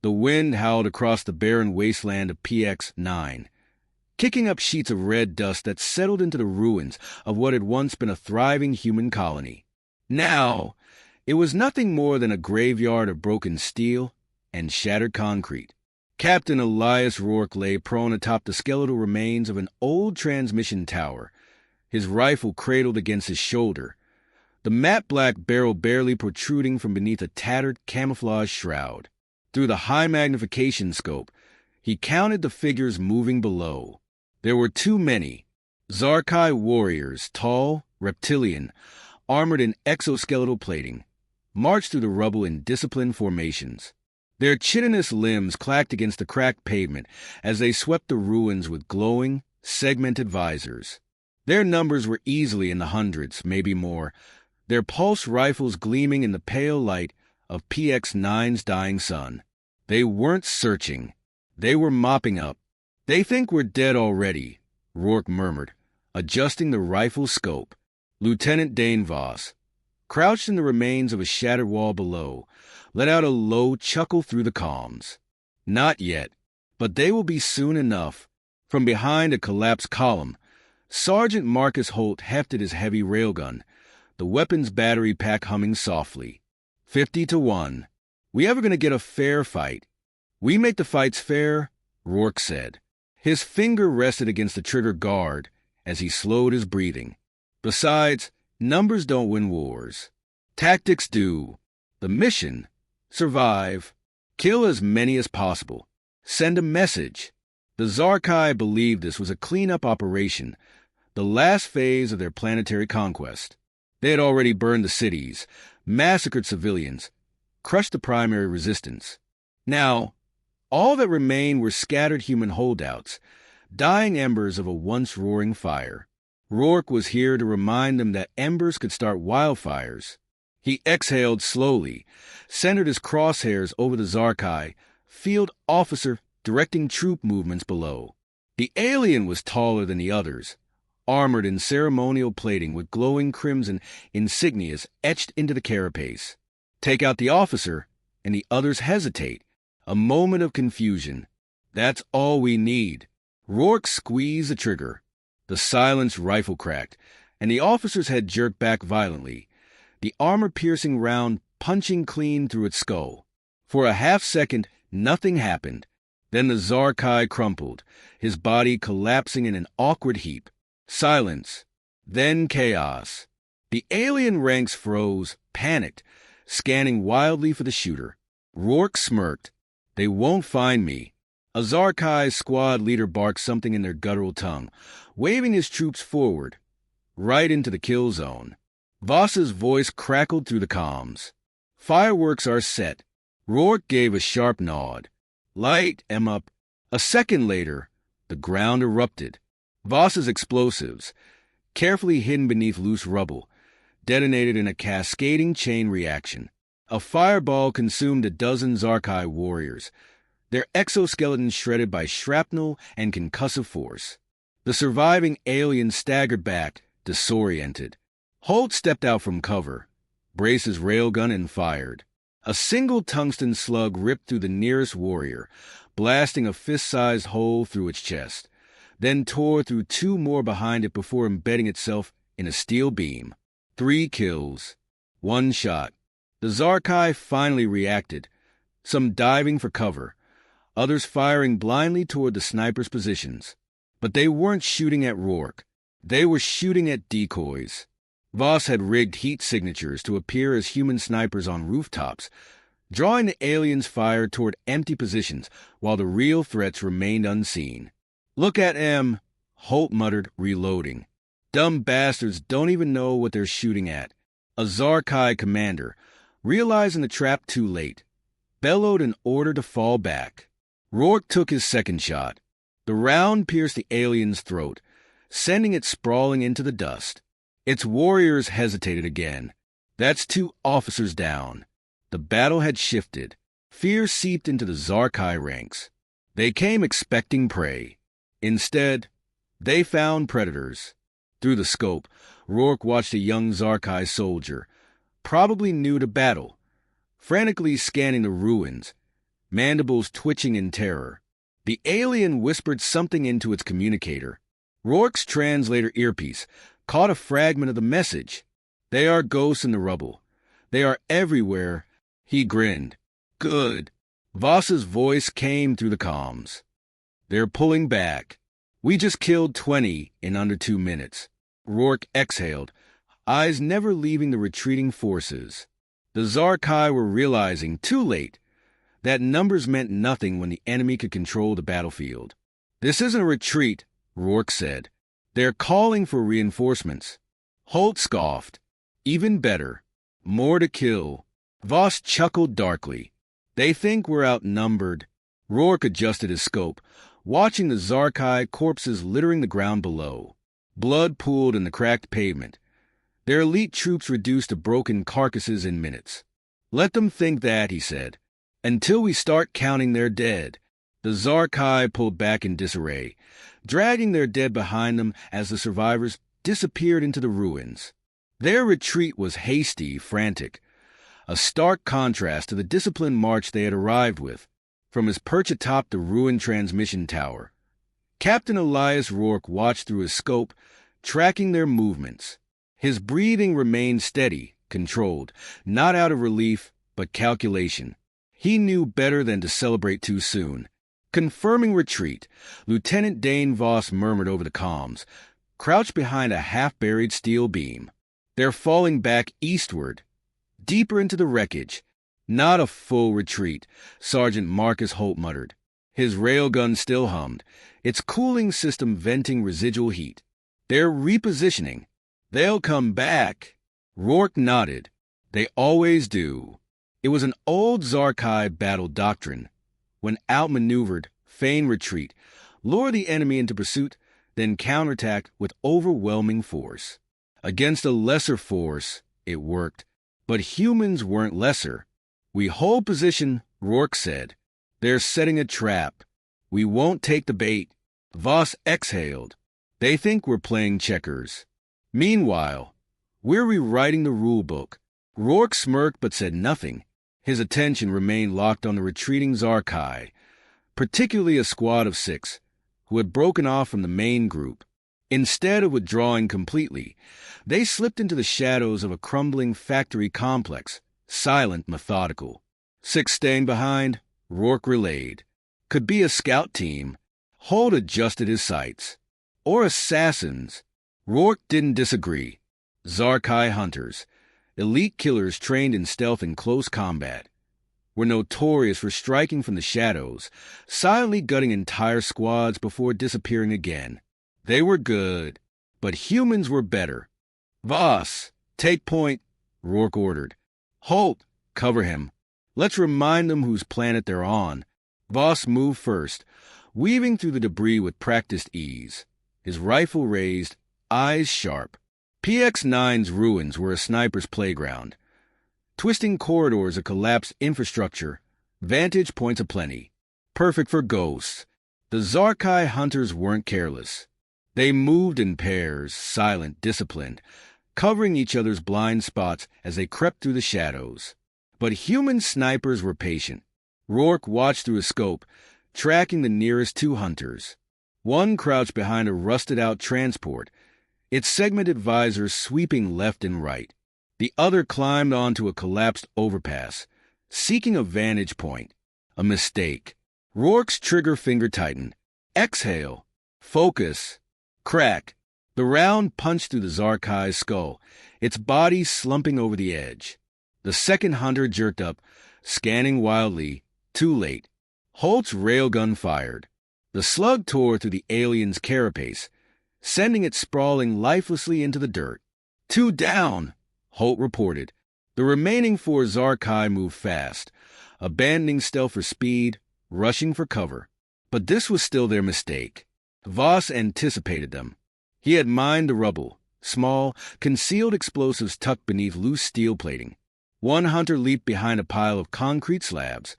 The wind howled across the barren wasteland of PX-9, kicking up sheets of red dust that settled into the ruins of what had once been a thriving human colony. Now, it was nothing more than a graveyard of broken steel and shattered concrete. Captain Elias Rourke lay prone atop the skeletal remains of an old transmission tower, his rifle cradled against his shoulder, the matte black barrel barely protruding from beneath a tattered camouflage shroud. Through the high-magnification scope, he counted the figures moving below. There were too many. Zarkai warriors, tall, reptilian, armored in exoskeletal plating, marched through the rubble in disciplined formations. Their chitinous limbs clacked against the cracked pavement as they swept the ruins with glowing, segmented visors. Their numbers were easily in the hundreds, maybe more, their pulse rifles gleaming in the pale light of PX-9's dying sun. They weren't searching. They were mopping up. "They think we're dead already," Rourke murmured, adjusting the rifle's scope. Lieutenant Dane Voss, crouched in the remains of a shattered wall below, let out a low chuckle through the comms. "Not yet, but they will be soon enough." From behind a collapsed column, Sergeant Marcus Holt hefted his heavy railgun, the weapon's battery pack humming softly. 50-1. "We ever gonna get a fair fight?" "We make the fights fair," Rourke said. His finger rested against the trigger guard as he slowed his breathing. "Besides, numbers don't win wars. Tactics do. The mission: survive. Kill as many as possible. Send a message." The Zarkai believed this was a cleanup operation, the last phase of their planetary conquest. They had already burned the cities, massacred civilians, crushed the primary resistance. Now, all that remained were scattered human holdouts, dying embers of a once roaring fire. Rourke was here to remind them that embers could start wildfires. He exhaled slowly, centered his crosshairs over the Zarkai, field officer directing troop movements below. The alien was taller than the others, armored in ceremonial plating with glowing crimson insignias etched into the carapace. Take out the officer, and the others hesitate. A moment of confusion. That's all we need. Rourke squeezed the trigger. The silenced rifle cracked, and the officer's head jerked back violently, the armor-piercing round punching clean through its skull. For a half-second, nothing happened. Then the Zarkai crumpled, his body collapsing in an awkward heap. Silence. Then chaos. The alien ranks froze, panicked, scanning wildly for the shooter. Rourke smirked. "They won't find me." A Zarkai squad leader barked something in their guttural tongue, waving his troops forward, right into the kill zone. Voss's voice crackled through the comms. "Fireworks are set." Rourke gave a sharp nod. "Light 'em up." A second later, the ground erupted. Voss's explosives, carefully hidden beneath loose rubble, detonated in a cascading chain reaction. A fireball consumed a dozen Zarkai warriors, their exoskeletons shredded by shrapnel and concussive force. The surviving aliens staggered back, disoriented. Holt stepped out from cover, braced his railgun, and fired. A single tungsten slug ripped through the nearest warrior, blasting a fist-sized hole through its chest, then tore through two more behind it before embedding itself in a steel beam. 3 kills. 1 shot. The Zarkai finally reacted, some diving for cover, others firing blindly toward the snipers' positions. But they weren't shooting at Rourke. They were shooting at decoys. Voss had rigged heat signatures to appear as human snipers on rooftops, drawing the aliens' fire toward empty positions while the real threats remained unseen. "Look at 'em," Holt muttered, reloading. "Dumb bastards don't even know what they're shooting at." A Zarkai commander, realizing the trap too late, bellowed an order to fall back. Rourke took his second shot. The round pierced the alien's throat, sending it sprawling into the dust. Its warriors hesitated again. That's 2 officers down. The battle had shifted. Fear seeped into the Zarkai ranks. They came expecting prey. Instead, they found predators. Through the scope, Rourke watched a young Zarkai soldier, probably new to battle, frantically scanning the ruins, mandibles twitching in terror. The alien whispered something into its communicator. Rourke's translator earpiece caught a fragment of the message. "They are ghosts in the rubble. They are everywhere." He grinned. "Good." Voss's voice came through the comms. "They're pulling back. We just killed 20 in under 2 minutes." Rourke exhaled, eyes never leaving the retreating forces. The Zarkai were realizing, too late, that numbers meant nothing when the enemy could control the battlefield. "This isn't a retreat," Rourke said. "They're calling for reinforcements." Holt scoffed. "Even better. More to kill." Voss chuckled darkly. "They think we're outnumbered." Rourke adjusted his scope, watching the Zarkai corpses littering the ground below. Blood pooled in the cracked pavement. Their elite troops reduced to broken carcasses in minutes. "Let them think that," he said, "until we start counting their dead." The Zarkai pulled back in disarray, dragging their dead behind them as the survivors disappeared into the ruins. Their retreat was hasty, frantic, a stark contrast to the disciplined march they had arrived with, from his perch atop the ruined transmission tower. Captain Elias Rourke watched through his scope, tracking their movements. His breathing remained steady, controlled, not out of relief, but calculation. He knew better than to celebrate too soon. Confirming retreat, Lieutenant Dane Voss murmured over the comms, crouched behind a half-buried steel beam. "They're falling back eastward, deeper into the wreckage." "Not a full retreat," Sergeant Marcus Holt muttered. His railgun still hummed, its cooling system venting residual heat. "They're repositioning. They'll come back." Rourke nodded. "They always do." It was an old Zarkai battle doctrine. When outmaneuvered, feign retreat, lure the enemy into pursuit, then counterattack with overwhelming force. Against a lesser force, it worked. But humans weren't lesser. "We hold position," Rourke said. "They're setting a trap. We won't take the bait." Voss exhaled. "They think we're playing checkers. Meanwhile, we're rewriting the rule book." Rourke smirked but said nothing. His attention remained locked on the retreating Zarkai, particularly a squad of 6, who had broken off from the main group. Instead of withdrawing completely, they slipped into the shadows of a crumbling factory complex, silent, methodical. 6 staying behind, Rourke relayed. Could be a scout team. Holt adjusted his sights. Or assassins. Rourke didn't disagree. Zarkai hunters, elite killers trained in stealth and close combat, were notorious for striking from the shadows, silently gutting entire squads before disappearing again. They were good, but humans were better. "Voss, take point," Rourke ordered. "Holt, cover him. Let's remind them whose planet they're on." Voss moved first, weaving through the debris with practiced ease, his rifle raised, eyes sharp. PX-9's ruins were a sniper's playground. Twisting corridors of collapsed infrastructure, vantage points aplenty. Perfect for ghosts. The Zarkai hunters weren't careless. They moved in pairs, silent, disciplined, covering each other's blind spots as they crept through the shadows. But human snipers were patient. Rourke watched through his scope, tracking the nearest 2 hunters. One crouched behind a rusted-out transport, its segmented visors sweeping left and right. The other climbed onto a collapsed overpass, seeking a vantage point. A mistake. Rourke's trigger finger tightened. Exhale. Focus. Crack. The round punched through the Zarkai's skull, its body slumping over the edge. The second hunter jerked up, scanning wildly. Too late. Holt's railgun fired. The slug tore through the alien's carapace, sending it sprawling lifelessly into the dirt. 2 down, Holt reported. The remaining 4 Zarkai moved fast, abandoning stealth for speed, rushing for cover. But this was still their mistake. Voss anticipated them. He had mined the rubble, small, concealed explosives tucked beneath loose steel plating. One hunter leaped behind a pile of concrete slabs,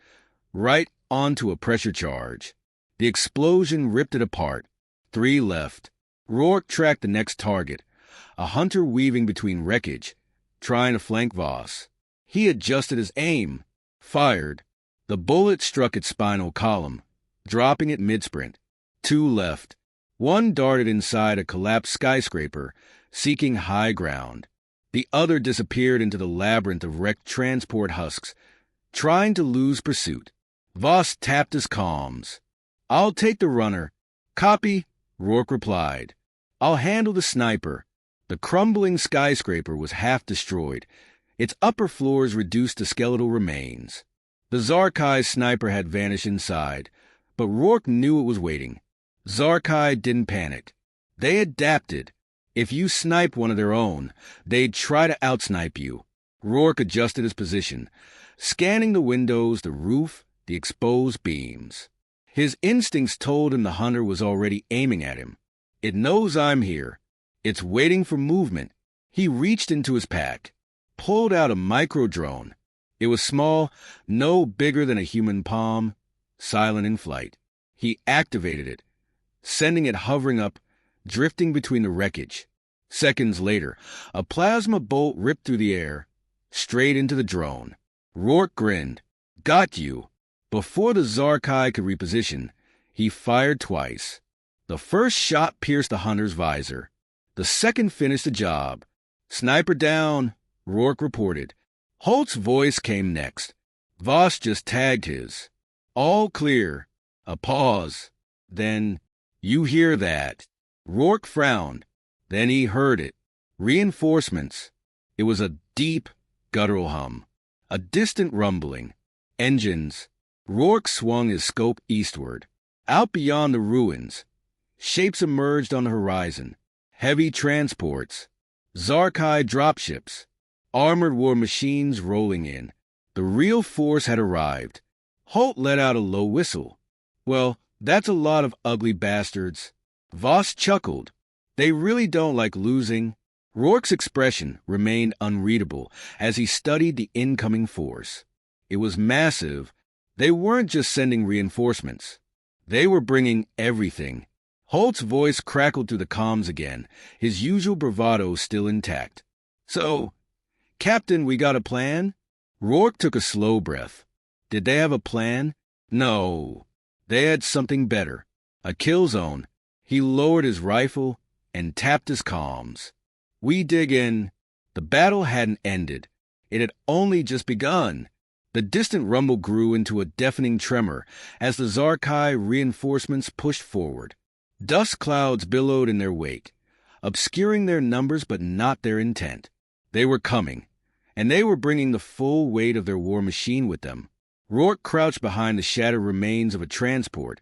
right onto a pressure charge. The explosion ripped it apart. 3 left. Rourke tracked the next target, a hunter weaving between wreckage, trying to flank Voss. He adjusted his aim, fired. The bullet struck its spinal column, dropping it mid-sprint. 2 left. 1 darted inside a collapsed skyscraper, seeking high ground. The other disappeared into the labyrinth of wrecked transport husks, trying to lose pursuit. Voss tapped his comms. "I'll take the runner." "Copy," Rourke replied. "I'll handle the sniper." The crumbling skyscraper was half destroyed, its upper floors reduced to skeletal remains. The Zarkai sniper had vanished inside, but Rourke knew it was waiting. Zarkai didn't panic. They adapted. If you snipe one of their own, they'd try to outsnipe you. Rourke adjusted his position, scanning the windows, the roof, the exposed beams. His instincts told him the hunter was already aiming at him. It knows I'm here. It's waiting for movement. He reached into his pack, pulled out a micro-drone. It was small, no bigger than a human palm, silent in flight. He activated it, sending it hovering up, drifting between the wreckage. Seconds later, a plasma bolt ripped through the air, straight into the drone. Rourke grinned. "Got you." Before the Zarkai could reposition, he fired twice. The first shot pierced the hunter's visor. The second finished the job. "Sniper down," Rourke reported. Holt's voice came next. Voss just tagged his. "All clear." A pause. Then, "You hear that?" Rourke frowned. Then he heard it. Reinforcements. It was a deep, guttural hum. A distant rumbling. Engines. Rourke swung his scope eastward. Out beyond the ruins, shapes emerged on the horizon. Heavy transports. Zarkai dropships. Armored war machines rolling in. The real force had arrived. Holt let out a low whistle. "Well, that's a lot of ugly bastards." Voss chuckled. "They really don't like losing." Rourke's expression remained unreadable as he studied the incoming force. It was massive. They weren't just sending reinforcements. They were bringing everything. Holt's voice crackled through the comms again, his usual bravado still intact. "So, Captain, we got a plan?" Rourke took a slow breath. Did they have a plan? No. They had something better. A kill zone. He lowered his rifle and tapped his comms. "We dig in." The battle hadn't ended. It had only just begun. The distant rumble grew into a deafening tremor as the Zarkai reinforcements pushed forward. Dust clouds billowed in their wake, obscuring their numbers but not their intent. They were coming, and they were bringing the full weight of their war machine with them. Rourke crouched behind the shattered remains of a transport,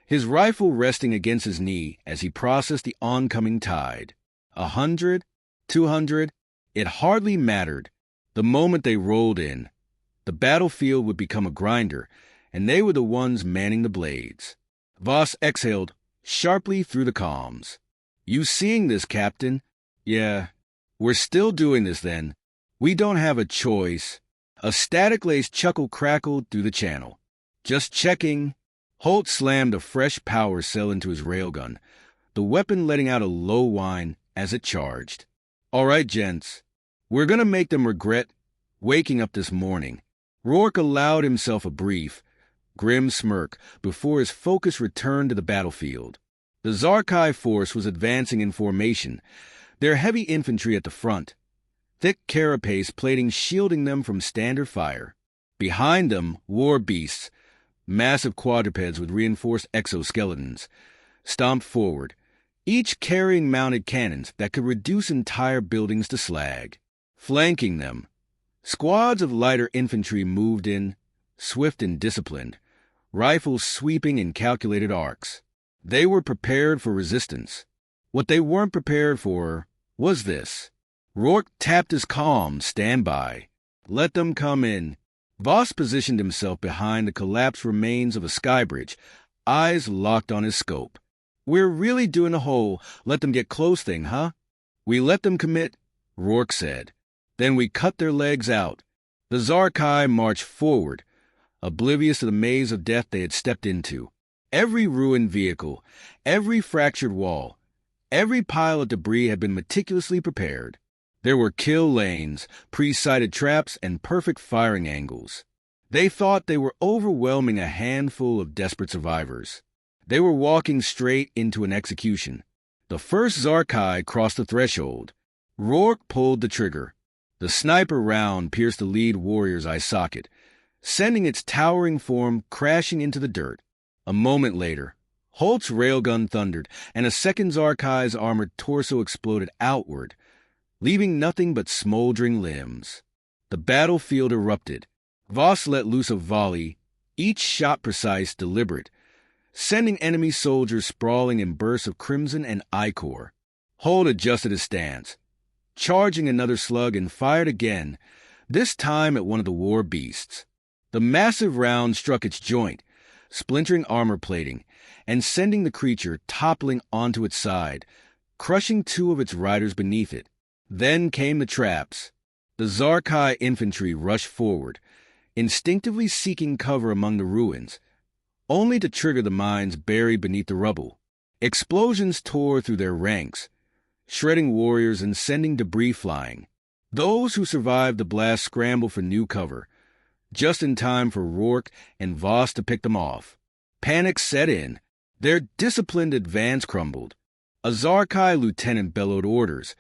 his rifle resting against his knee as he processed the oncoming tide. 100, 200, it hardly mattered. The moment they rolled in, the battlefield would become a grinder, and they were the ones manning the blades. Voss exhaled sharply through the comms. "You seeing this, Captain?" "Yeah. We're still doing this, then. We don't have a choice." A static-laced chuckle crackled through the channel. "Just checking." Holt slammed a fresh power cell into his railgun, the weapon letting out a low whine as it charged. "All right, gents. We're going to make them regret waking up this morning." Rourke allowed himself a brief, grim smirk before his focus returned to the battlefield. The Zarkai force was advancing in formation, their heavy infantry at the front, thick carapace plating shielding them from standard fire. Behind them, war beasts, massive quadrupeds with reinforced exoskeletons, stomped forward, each carrying mounted cannons that could reduce entire buildings to slag. Flanking them, squads of lighter infantry moved in, swift and disciplined, rifles sweeping in calculated arcs. They were prepared for resistance. What they weren't prepared for was this. Rourke tapped his calm, "Stand by." "Let them come in." Voss positioned himself behind the collapsed remains of a skybridge, eyes locked on his scope. "We're really doing the whole let them get close thing, huh?" "We let them commit," Rourke said. "Then we cut their legs out." The Zarkai marched forward, oblivious to the maze of death they had stepped into. Every ruined vehicle, every fractured wall, every pile of debris had been meticulously prepared. There were kill lanes, pre-sighted traps, and perfect firing angles. They thought they were overwhelming a handful of desperate survivors. They were walking straight into an execution. The first Zarkai crossed the threshold. Rourke pulled the trigger. The sniper round pierced the lead warrior's eye socket, sending its towering form crashing into the dirt. A moment later, Holt's railgun thundered, and a second Zarkai's armored torso exploded outward, leaving nothing but smoldering limbs. The battlefield erupted. Voss let loose a volley, each shot precise, deliberate, sending enemy soldiers sprawling in bursts of crimson and ichor. Holt adjusted his stance, charging another slug, and fired again, this time at one of the war beasts. The massive round struck its joint, splintering armor plating, and sending the creature toppling onto its side, crushing two of its riders beneath it. Then came the traps. The Zarkai infantry rushed forward, instinctively seeking cover among the ruins, only to trigger the mines buried beneath the rubble. Explosions tore through their ranks, shredding warriors and sending debris flying. Those who survived the blast scrambled for new cover, just in time for Rourke and Voss to pick them off. Panic set in. Their disciplined advance crumbled. A Zarkai lieutenant bellowed orders,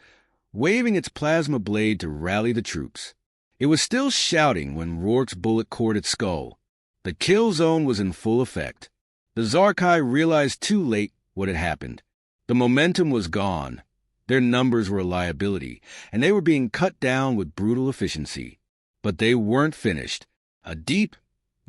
waving its plasma blade to rally the troops. It was still shouting when Rourke's bullet cored its skull. The kill zone was in full effect. The Zarkai realized too late what had happened. The momentum was gone. Their numbers were a liability, and they were being cut down with brutal efficiency. But they weren't finished. A deep,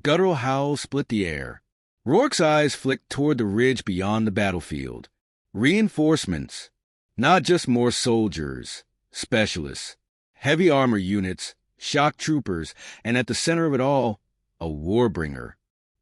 guttural howl split the air. Rourke's eyes flicked toward the ridge beyond the battlefield. Reinforcements. Not just more soldiers, specialists, heavy armor units, shock troopers, and at the center of it all, a warbringer.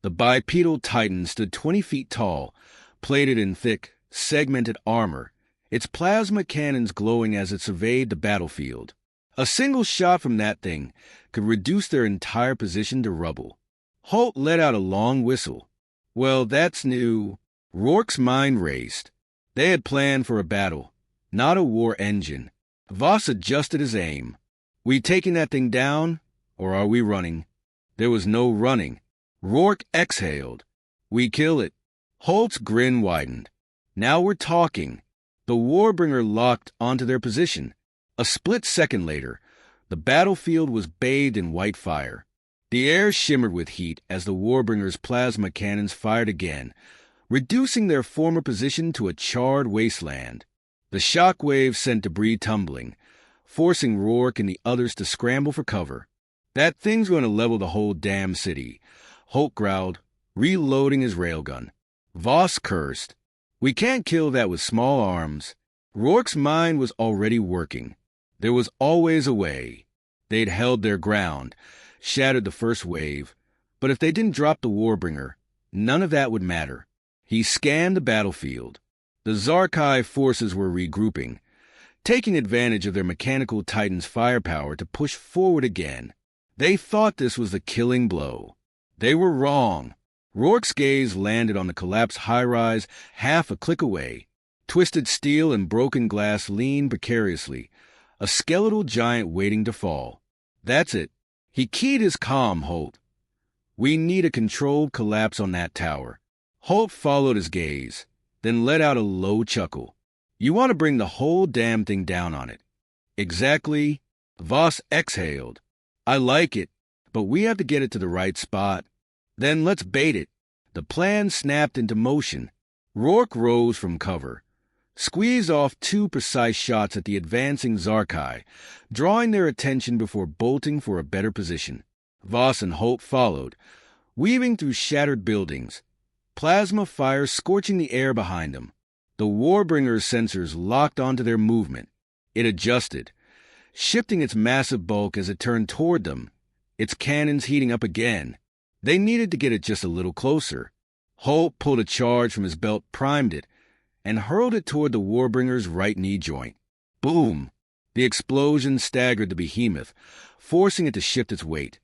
The bipedal titan stood 20 feet tall, plated in thick, segmented armor, its plasma cannons glowing as it surveyed the battlefield. A single shot from that thing could reduce their entire position to rubble. Holt let out a long whistle. Well, that's new. Rourke's mind raced. They had planned for a battle, not a war engine. Voss adjusted his aim. We taking that thing down, or are we running? There was no running. Rourke exhaled. We kill it. Holt's grin widened. Now we're talking. The warbringer locked onto their position. A split second later, the battlefield was bathed in white fire. The air shimmered with heat as the warbringer's plasma cannons fired again, reducing their former position to a charred wasteland. The shock wave sent debris tumbling, forcing Rourke and the others to scramble for cover. That thing's going to level the whole damn city, Holt growled, reloading his railgun. Voss cursed. We can't kill that with small arms. Rourke's mind was already working. There was always a way. They'd held their ground, shattered the first wave, but if they didn't drop the warbringer, none of that would matter. He scanned the battlefield. The Zarkai forces were regrouping, taking advantage of their mechanical titan's firepower to push forward again. They thought this was the killing blow. They were wrong. Rourke's gaze landed on the collapsed high-rise half a click away. Twisted steel and broken glass leaned precariously, a skeletal giant waiting to fall. That's it. He keyed his comm, Holt. We need a controlled collapse on that tower. Holt followed his gaze, then let out a low chuckle. You want to bring the whole damn thing down on it. Exactly. Voss exhaled. I like it, but we have to get it to the right spot. Then let's bait it. The plan snapped into motion. Rourke rose from cover, squeezed off 2 precise shots at the advancing Zarkai, drawing their attention before bolting for a better position. Voss and Holt followed, weaving through shattered buildings, plasma fire scorching the air behind them. The warbringer's sensors locked onto their movement. It adjusted, shifting its massive bulk as it turned toward them, its cannons heating up again. They needed to get it just a little closer. Holt pulled a charge from his belt, primed it, and hurled it toward the warbringer's right knee joint. Boom! The explosion staggered the behemoth, forcing it to shift its weight.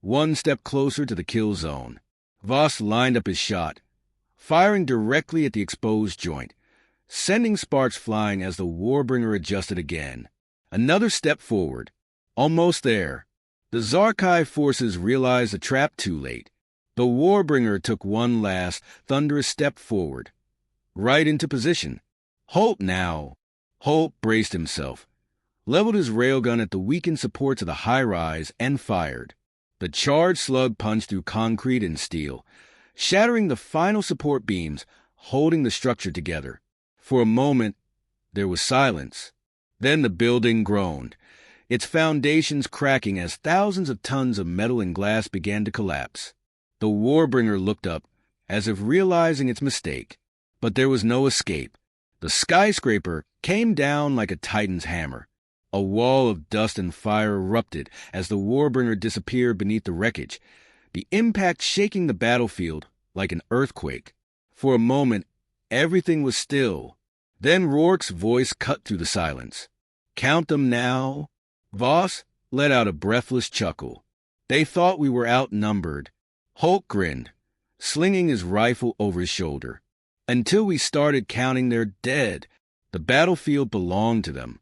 One step closer to the kill zone. Voss lined up his shot, firing directly at the exposed joint, sending sparks flying as the warbringer adjusted again. Another step forward. Almost there. The Zarkai forces realized the trap too late. The Warbringer took one last, thunderous step forward, right into position. Holt now. Holt braced himself, leveled his railgun at the weakened supports of the high-rise, and fired. The charged slug punched through concrete and steel, shattering the final support beams, holding the structure together. For a moment, there was silence. Then the building groaned, its foundations cracking as thousands of tons of metal and glass began to collapse. The Warbringer looked up, as if realizing its mistake. But there was no escape. The skyscraper came down like a titan's hammer. A wall of dust and fire erupted as the Warbringer disappeared beneath the wreckage, the impact shaking the battlefield like an earthquake. For a moment, everything was still. Then Rourke's voice cut through the silence. "Count them now." Voss let out a breathless chuckle. "They thought we were outnumbered." Holt grinned, slinging his rifle over his shoulder. "Until we started counting their dead. The battlefield belonged to them.